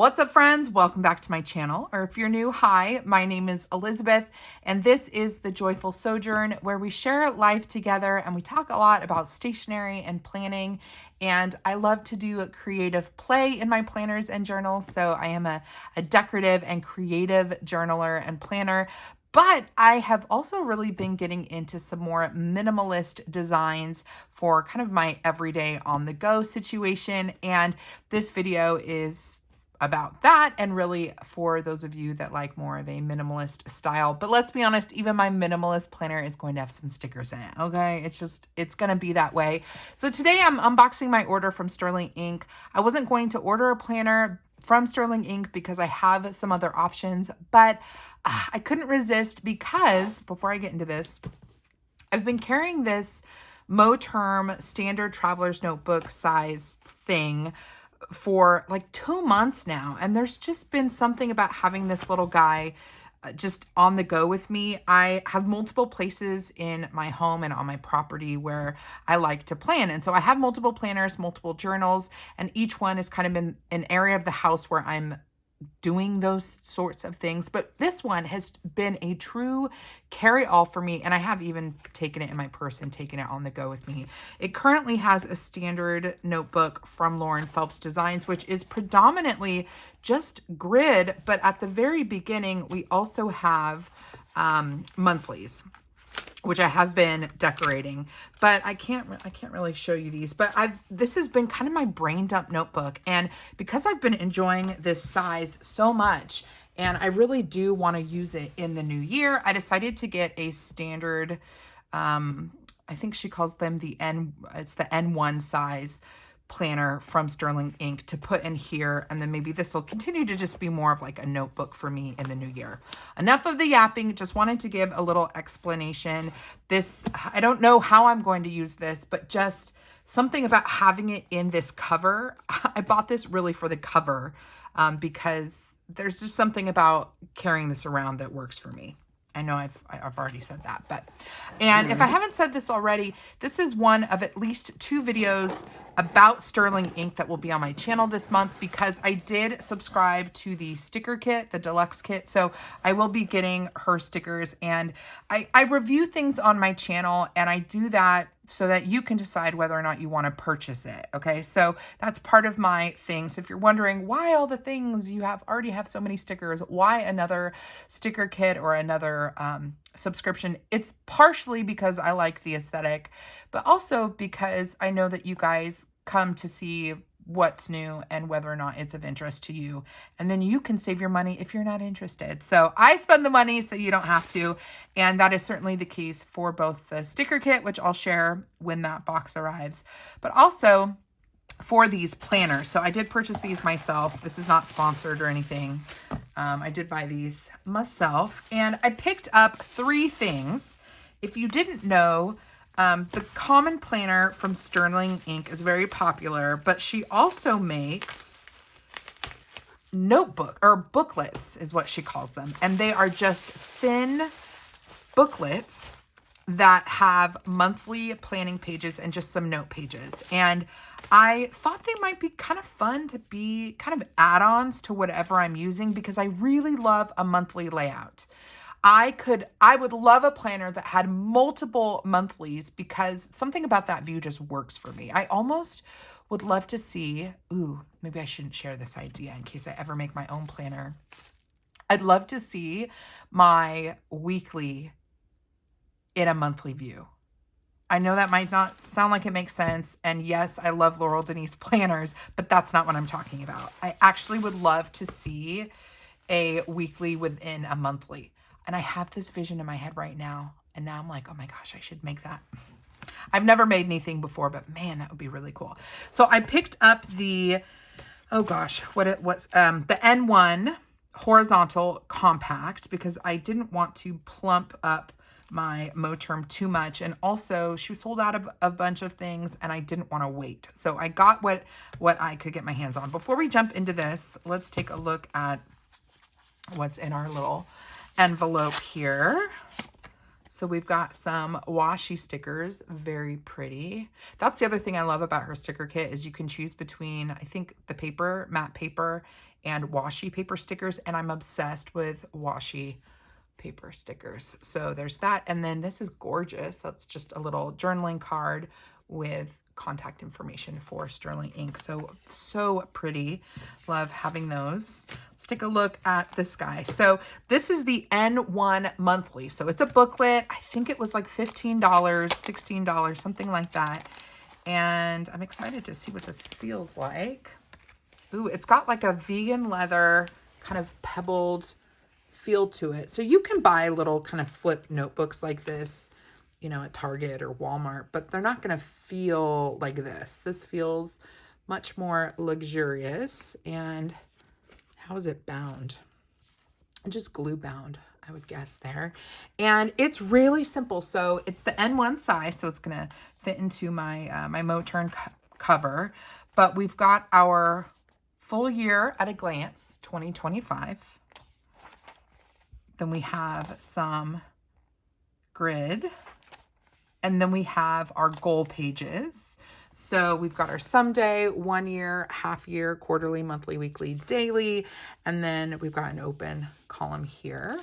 What's up, friends? Welcome back to my channel. Or if you're new, hi, my name is Elizabeth, and this is The Joyful Sojourn, where we share life together and we talk a lot about stationery and planning. And I love to do a creative play in my planners and journals. So I am a decorative and creative journaler and planner. But I have also really been getting into some more minimalist designs for kind of my everyday on the go situation. And this video is about that, and really for those of you that like more of a minimalist style. But let's be honest, even my minimalist planner is going to have some stickers in it, okay? It's going to be that way. So today I'm unboxing my order from Sterling Ink. I wasn't going to order a planner from Sterling Ink because I have some other options, but I couldn't resist because, before I get into this, I've been carrying this Moterm standard traveler's notebook size thing for like 2 months now. And there's just been something about having this little guy just on the go with me. I have multiple places in my home and on my property where I like to plan. And so I have multiple planners, multiple journals, and each one is kind of in an area of the house where I'm doing those sorts of things. But this one has been a true carry-all for me, and I have even taken it in my purse and taken it on the go with me. It currently has a standard notebook from Lauren Phelps Designs, which is predominantly just grid, but at the very beginning, we also have monthlies, which I have been decorating, but I can't really show you these, but this has been kind of my brain dump notebook. And because I've been enjoying this size so much, and I really do want to use it in the new year, I decided to get a standard, I think she calls them it's the N1 size planner from Sterling Ink to put in here. And then maybe this will continue to just be more of like a notebook for me in the new year. Enough of the yapping, just wanted to give a little explanation. I don't know how I'm going to use this, but just something about having it in this cover. I bought this really for the cover because there's just something about carrying this around that works for me. I know I've already said that, and if I haven't said this already, this is one of at least 2 videos about Sterling Ink that will be on my channel this month, because I did subscribe to the sticker kit, the deluxe kit. So I will be getting her stickers, and I review things on my channel, and I do that so that you can decide whether or not you want to purchase it. Okay, so that's part of my thing. So if you're wondering why all the things you already have so many stickers, why another sticker kit or another subscription, it's partially because I like the aesthetic, but also because I know that you guys come to see what's new and whether or not it's of interest to you. And then you can save your money if you're not interested. So I spend the money so you don't have to. And that is certainly the case for both the sticker kit, which I'll share when that box arrives, but also for these planners. So I did purchase these myself. This is not sponsored or anything. I did buy these myself, and I picked up 3 things. If you didn't know, the common planner from Sterling Ink is very popular, but she also makes booklets is what she calls them. And they are just thin booklets that have monthly planning pages and just some note pages. And I thought they might be kind of fun to be kind of add-ons to whatever I'm using, because I really love a monthly layout. I would love a planner that had multiple monthlies, because something about that view just works for me. I almost would love to see, maybe I shouldn't share this idea in case I ever make my own planner. I'd love to see my weekly in a monthly view. I know that might not sound like it makes sense. And yes, I love Laurel Denise planners, but that's not what I'm talking about. I actually would love to see a weekly within a monthly. And I have this vision in my head right now. And now I'm like, oh my gosh, I should make that. I've never made anything before, but man, that would be really cool. So I picked up the N1 horizontal compact, because I didn't want to plump up my Moterm too much. And also she was sold out of a bunch of things and I didn't want to wait. So I got what I could get my hands on. Before we jump into this, let's take a look at what's in our little envelope here. So we've got some washi stickers, very pretty. That's the other thing I love about her sticker kit is you can choose between, I think, the paper, matte paper, and washi paper stickers, and I'm obsessed with washi paper stickers. So there's that, and then this is gorgeous. That's just a little journaling card with contact information for Sterling ink. So pretty. Love having those. Let's take a look at this guy. So this is the N1 monthly. So it's a booklet. I think it was like $15, $16, something like that. And I'm excited to see what this feels like. Ooh, it's got like a vegan leather kind of pebbled feel to it. So you can buy little kind of flip notebooks like this, you know, at Target or Walmart, but they're not going to feel like this. This feels much more luxurious. And how is it bound? Just glue bound, I would guess there. And it's really simple. So it's the N1 size, so it's going to fit into my my Moturn cover. But we've got our full year at a glance, 2025. Then we have some grid. And then we have our goal pages. So we've got our someday, 1 year, half year, quarterly, monthly, weekly, daily. And then we've got an open column here.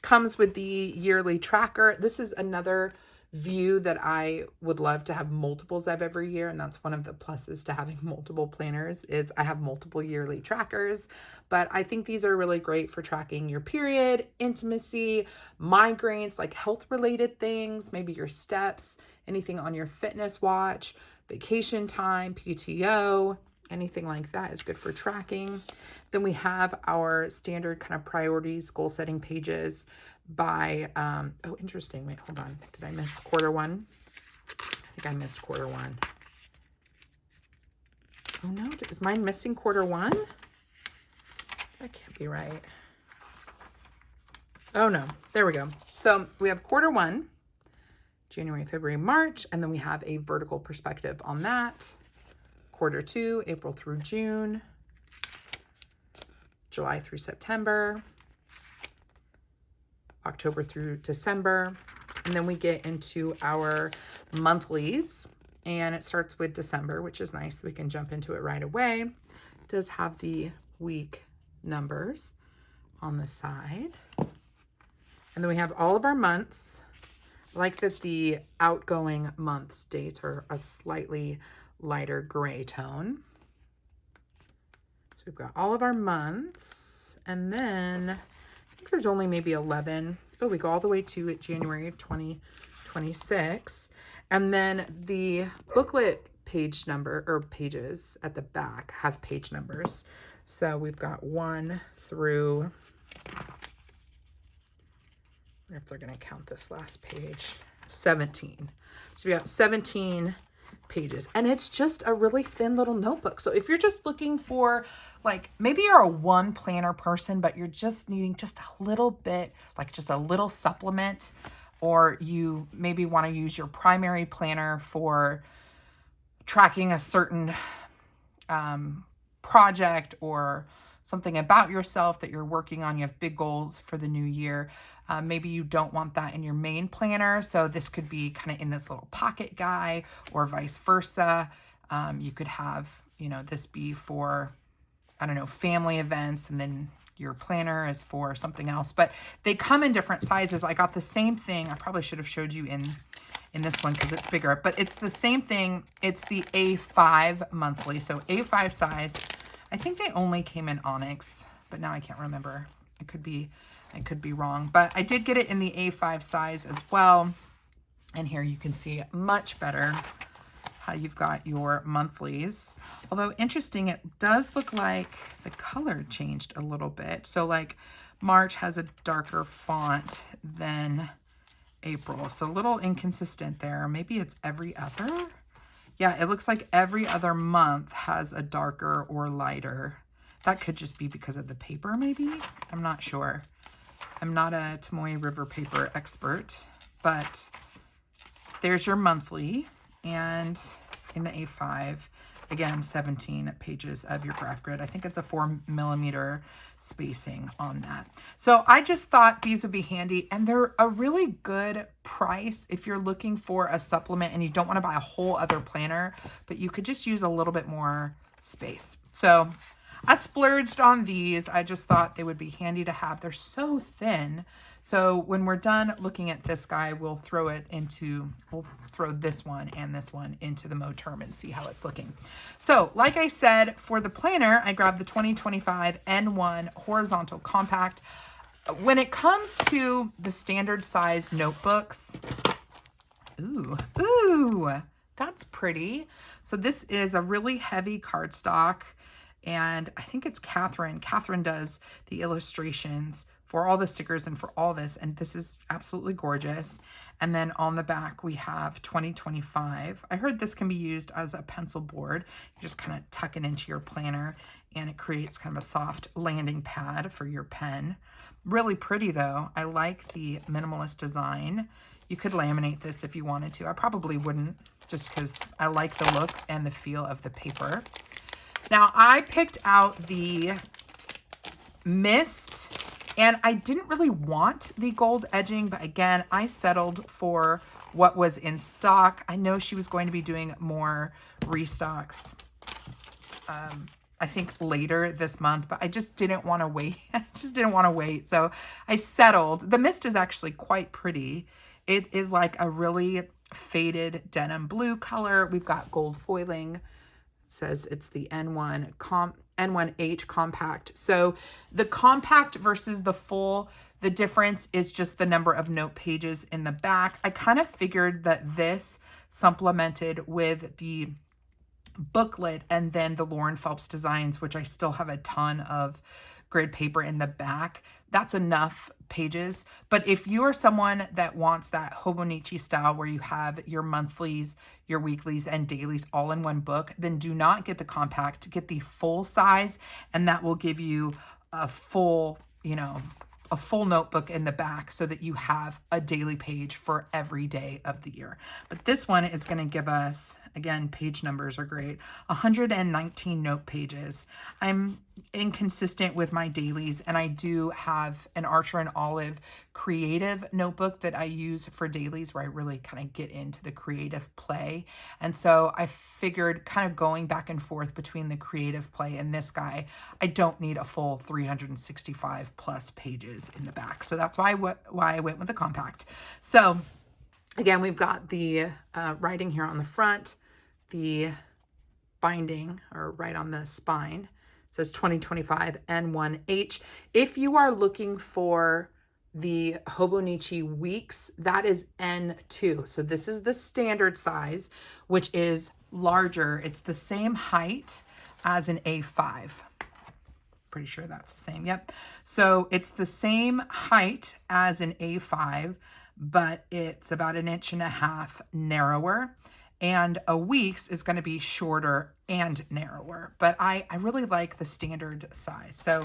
Comes with the yearly tracker. This is another view that I would love to have multiples of every year. And that's one of the pluses to having multiple planners is I have multiple yearly trackers. But I think these are really great for tracking your period, intimacy, migraines, like health related things, maybe your steps, anything on your fitness watch, vacation time, PTO, anything like that is good for tracking. Then we have our standard kind of priorities, goal setting pages by, oh, interesting. Wait, hold on. Did I miss quarter one? I think I missed quarter one. Oh no, is mine missing quarter one? That can't be right. Oh no, there we go. So we have quarter one, January, February, March, and then we have a vertical perspective on that. Quarter two, April through June, July through September, October through December. And then we get into our monthlies and it starts with December, which is nice. We can jump into it right away. It does have the week numbers on the side. And then we have all of our months. I like that the outgoing months dates are a slightly lighter gray tone. So we've got all of our months, and then I think there's only maybe 11. Oh, we go all the way to January of 2026. And then the booklet page number or pages at the back have page numbers. So we've got 1 through, I wonder if they're going to count this last page, 17. So we got 17 pages, and it's just a really thin little notebook. So if you're just looking for, like, maybe you're a one planner person, but you're just needing just a little bit, like just a little supplement, or you maybe want to use your primary planner for tracking a certain project or something about yourself that you're working on, you have big goals for the new year. Maybe you don't want that in your main planner. So this could be kind of in this little pocket guy or vice versa. You could have, you know, this be for, I don't know, family events, and then your planner is for something else. But they come in different sizes. I got the same thing. I probably should have showed you in this one because it's bigger, but it's the same thing. It's the A5 monthly. So A5 size. I think they only came in onyx, but now I can't remember. I could be wrong, but I did get it in the A5 size as well. And here you can see much better how you've got your monthlies. Although interesting, it does look like the color changed a little bit. So like March has a darker font than April. So a little inconsistent there. Maybe it's every other. Yeah, it looks like every other month has a darker or lighter. That could just be because of the paper, maybe. I'm not sure. I'm not a Tomoe River paper expert, but there's your monthly. And in the A5, again, 17 pages of your graph grid. I think it's a 4mm spacing on that. So I just thought these would be handy, and they're a really good price if you're looking for a supplement and you don't want to buy a whole other planner, but you could just use a little bit more space. So I splurged on these. I just thought they would be handy to have. They're so thin. So when we're done looking at this guy, we'll throw this one and this one into the Moterm and see how it's looking. So like I said, for the planner, I grabbed the 2025 N1 Horizontal Compact. When it comes to the standard size notebooks, ooh, that's pretty. So this is a really heavy cardstock, and I think it's Catherine. Catherine does the illustrations for all the stickers and for all this, and this is absolutely gorgeous. And then on the back, we have 2025. I heard this can be used as a pencil board. You just kind of tuck it into your planner, and it creates kind of a soft landing pad for your pen. Really pretty, though. I like the minimalist design. You could laminate this if you wanted to. I probably wouldn't, just because I like the look and the feel of the paper. Now, I picked out the Mist, and I didn't really want the gold edging, but again, I settled for what was in stock. I know she was going to be doing more restocks, I think later this month, but I just didn't want to wait. So I settled. The Mist is actually quite pretty. It is like a really faded denim blue color. We've got gold foiling. It says it's the N1-H compact. So the compact versus the full, the difference is just the number of note pages in the back. I kind of figured that this supplemented with the booklet and then the Lauren Phelps designs, which I still have a ton of grid paper in the back. That's enough pages. But if you are someone that wants that Hobonichi style where you have your monthlies, your weeklies, and dailies all in one book, then do not get the compact. Get the full size, and that will give you a full, a full notebook in the back so that you have a daily page for every day of the year. But this one is going to give us, again, page numbers are great, 119 note pages. I'm inconsistent with my dailies, and I do have an Archer and Olive creative notebook that I use for dailies where I really kind of get into the creative play. And so I figured kind of going back and forth between the creative play and this guy, I don't need a full 365 plus pages in the back. So that's why I went with the compact. So again, we've got the writing here on the front, the binding, or right on the spine. It says 2025 N1-H. If you are looking for the Hobonichi Weeks, that is N2. So this is the standard size, which is larger. It's the same height as an A5. Pretty sure that's the same. Yep. So it's the same height as an A5, but it's about 1.5 inches narrower. And a Weeks is going to be shorter and narrower. But I really like the standard size. So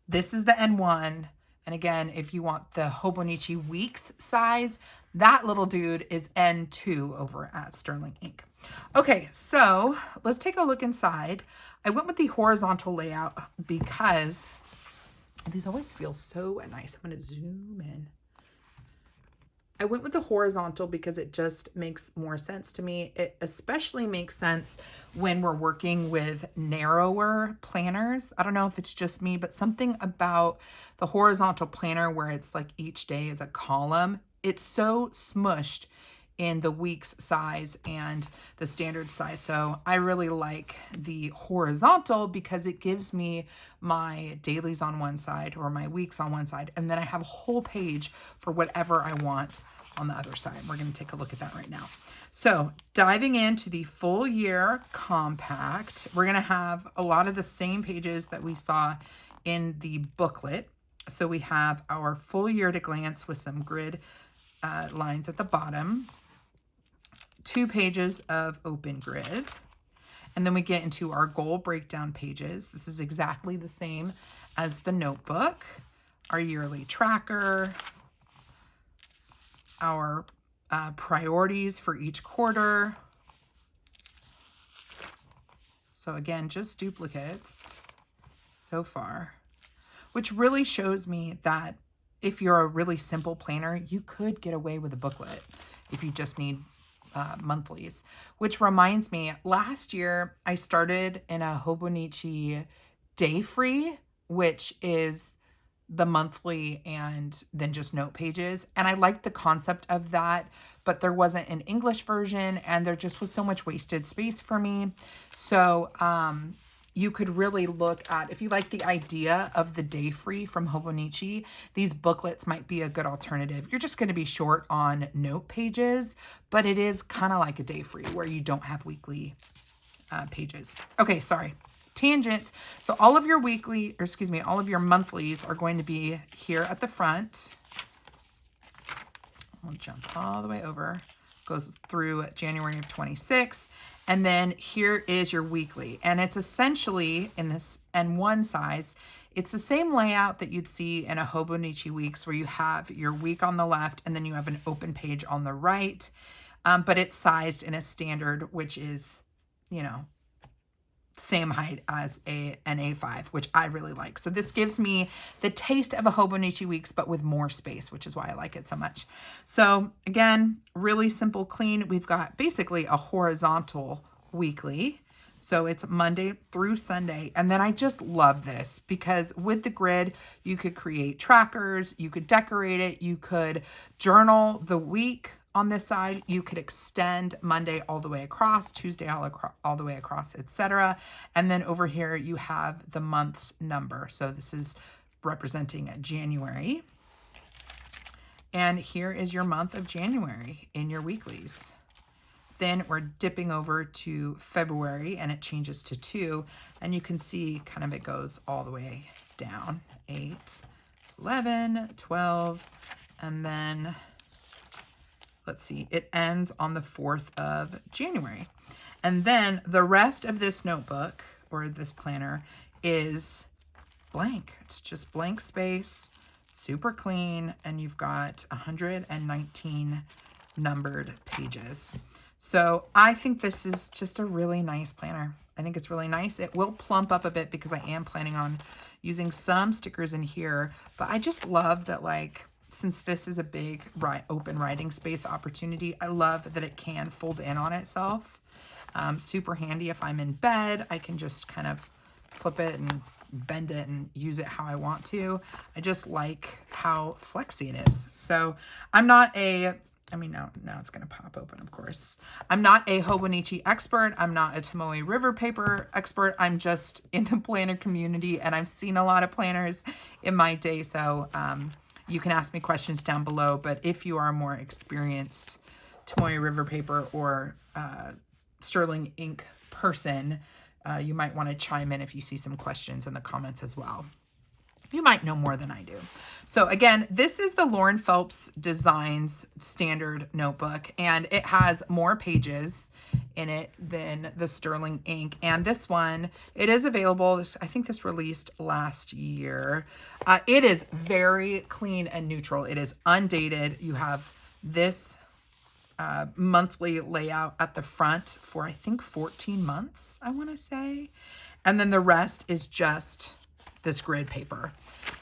this is the N1. And again, if you want the Hobonichi Weeks size, that little dude is N2 over at Sterling Ink. Okay, so let's take a look inside. I went with the horizontal layout because these always feel so nice. I'm going to zoom in. I went with the horizontal because it just makes more sense to me. It especially makes sense when we're working with narrower planners. I don't know if it's just me, but something about the horizontal planner where it's like each day is a column, it's so smushed in the weeks size and the standard size. So I really like the horizontal because it gives me my dailies on one side or my weeks on one side, and then I have a whole page for whatever I want on the other side. We're going to take a look at that right now. So diving into the full year compact, we're going to have a lot of the same pages that we saw in the booklet. So we have our full year at a glance with some grid lines at the bottom, 2 pages of open grid, and then we get into our goal breakdown pages. This is exactly the same as the notebook, our yearly tracker, our priorities for each quarter, So again, just duplicates so far, which really shows me that if you're a really simple planner, you could get away with a booklet if you just need monthlies. Which reminds me, last year I started in a Hobonichi day free, which is the monthly and then just note pages. And I liked the concept of that, but there wasn't an English version and there just was so much wasted space for me. So you could really look at, if you like the idea of the day free from Hobonichi, these booklets might be a good alternative. You're just going to be short on note pages, but it is kind of like a day free where you don't have weekly pages. Okay, sorry. Tangent. So all of your weekly, or excuse me, all of your monthlies are going to be here at the front. We'll jump all the way over. Goes through January of 26. And then here is your weekly. And it's essentially in this N1 size. It's the same layout that you'd see in a Hobonichi Weeks where you have your week on the left and then you have an open page on the right. But it's sized in a standard, which is, you know, same height as an A5, which I really like. So this gives me the taste of a Hobonichi Weeks, but with more space, which is why I like it so much. So again, really simple, clean. We've got basically a horizontal weekly. So it's Monday through Sunday. And then I just love this because with the grid, you could create trackers, you could decorate it, you could journal the week on this side, you could extend Monday all the way across, Tuesday all the way across, etc. And then over here, you have the month's number. So this is representing January. And here is your month of January in your weeklies. Then we're dipping over to February and it changes to 2. And you can see kind of it goes all the way down. 8, 11, 12, and then let's see, it ends on the 4th of January. And then the rest of this notebook or this planner is blank. It's just blank space, super clean, and you've got 119 numbered pages. So I think this is just a really nice planner. I think it's really nice. It will plump up a bit because I am planning on using some stickers in here, but I just love that, like, since this is a big open writing space opportunity, I love that it can fold in on itself. Super handy if I'm in bed. I can just kind of flip it and bend it and use it how I want to. I just like how flexy it is. So I'm not a, I mean, now it's going to pop open, of course. I'm not a Hobonichi expert. I'm not a Tomoe River paper expert. I'm just in the planner community and I've seen a lot of planners in my day. So, you can ask me questions down below, but if you are a more experienced Tomoe River paper or sterling ink person, you might want to chime in if you see some questions in the comments as well. You might know more than I do. So again, this is the Lauren Phelps Designs standard notebook, and it has more pages in it than the sterling ink. And this one, it is available. I think this released last year. It is very clean and neutral. It is undated. You have this monthly layout at the front for, I think, 14 months, I want to say. And then the rest is just this grid paper.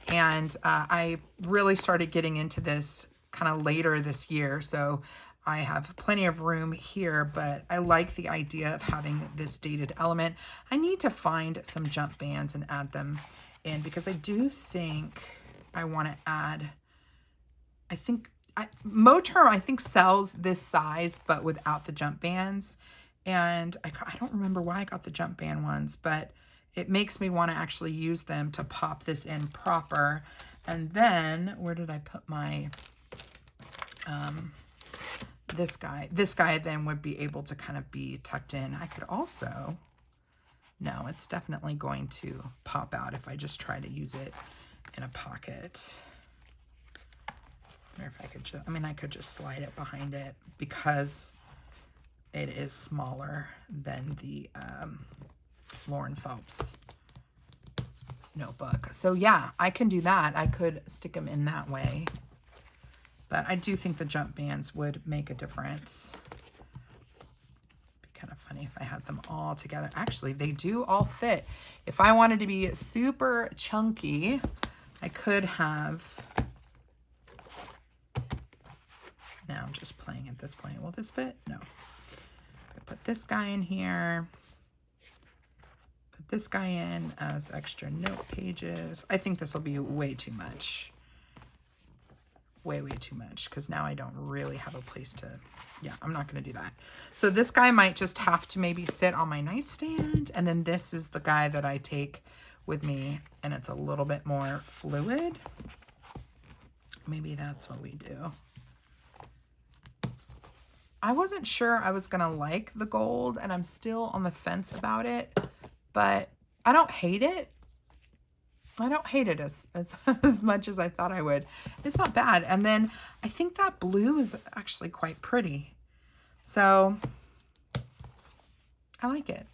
And I really started getting into this kind of later this year. So I have plenty of room here, but I like the idea of having this dated element. I need to find some jump bands and add them in because I do think I want to add, I think, Moterm, I think, sells this size, but without the jump bands. And I don't remember why I got the jump band ones, but it makes me want to actually use them to pop this in proper. And then, where did I put my, this guy? This guy then would be able to kind of be tucked in. I could also, no, it's definitely going to pop out if I just try to use it in a pocket. Or if I could just, I mean, I could just slide it behind it because it is smaller than the Lauren Phelps notebook. So yeah, I can do that. I could stick them in that way. But I do think the jump bands would make a difference. It'd be kind of funny if if I had them all together. Actually, they do all fit. If I wanted to be super chunky, I could have... Now I'm just playing at this point. Will this fit? No. I put this guy in here. Put this guy in as extra note pages. I think this will be way too much. Way too much, because now I don't really have a place to... Yeah, I'm not going to do that. So this guy might just have to maybe sit on my nightstand. And then this is the guy that I take with me, and it's a little bit more fluid. Maybe that's what we do. I wasn't sure I was going to like the gold, and I'm still on the fence about it, but I don't hate it. I don't hate it as much as I thought I would. It's not bad. And then I think that blue is actually quite pretty. So I like it.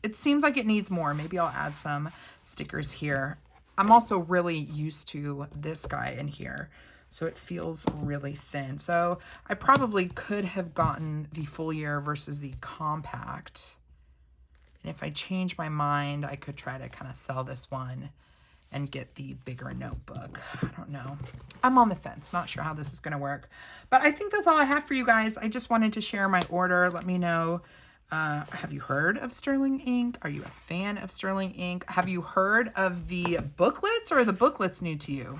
It seems like it needs more. Maybe I'll add some stickers here. I'm also really used to this guy in here, so it feels really thin. So I probably could have gotten the full year versus the compact. And if I change my mind, I could try to kind of sell this one and get the bigger notebook. I don't know. I'm on the fence. Not sure how this is going to work. But I think that's all I have for you guys. I just wanted to share my order. Let me know. Have you heard of Sterling ink? Are you a fan of Sterling ink? Have you heard of the booklets, or are the booklets new to you?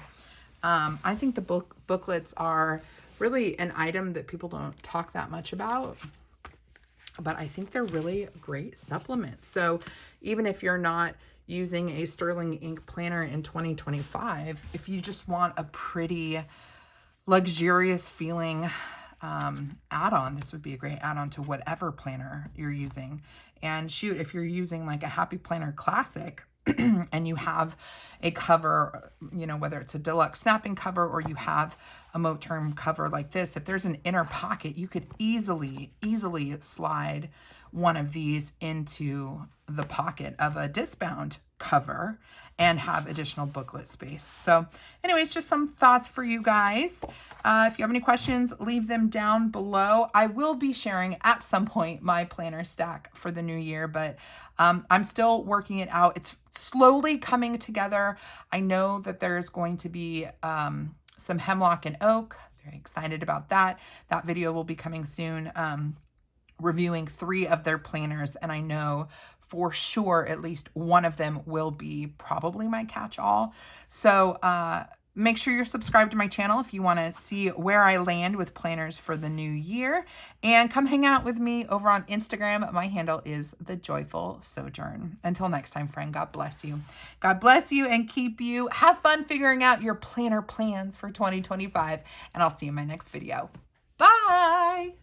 I think the booklets are really an item that people don't talk that much about, but I think they're really great supplements. So even if you're not using a Sterling ink planner in 2025, if you just want a pretty luxurious feeling add-on, this would be a great add-on to whatever planner you're using. And shoot, if you're using like a Happy Planner Classic and you have a cover, you know, whether it's a deluxe snapping cover or you have a Moterm cover like this, if there's an inner pocket, you could easily slide one of these into the pocket of a discbound cover and have additional booklet space. So anyways, just some thoughts for you guys. If you have any questions, leave them down below. I will be sharing at some point my planner stack for the new year, but I'm still working it out. It's slowly coming together. I know that there's going to be some hemlock and oak. Very excited about that. That video will be coming soon. Reviewing 3 of their planners, and I know for sure at least one of them will be probably my catch-all. So make sure you're subscribed to my channel if you want to see where I land with planners for the new year, and come hang out with me over on Instagram. My handle is The Joyful Sojourn. Until next time, friend, God bless you. God bless you and keep you. Have fun figuring out your planner plans for 2025, and I'll see you in my next video. Bye.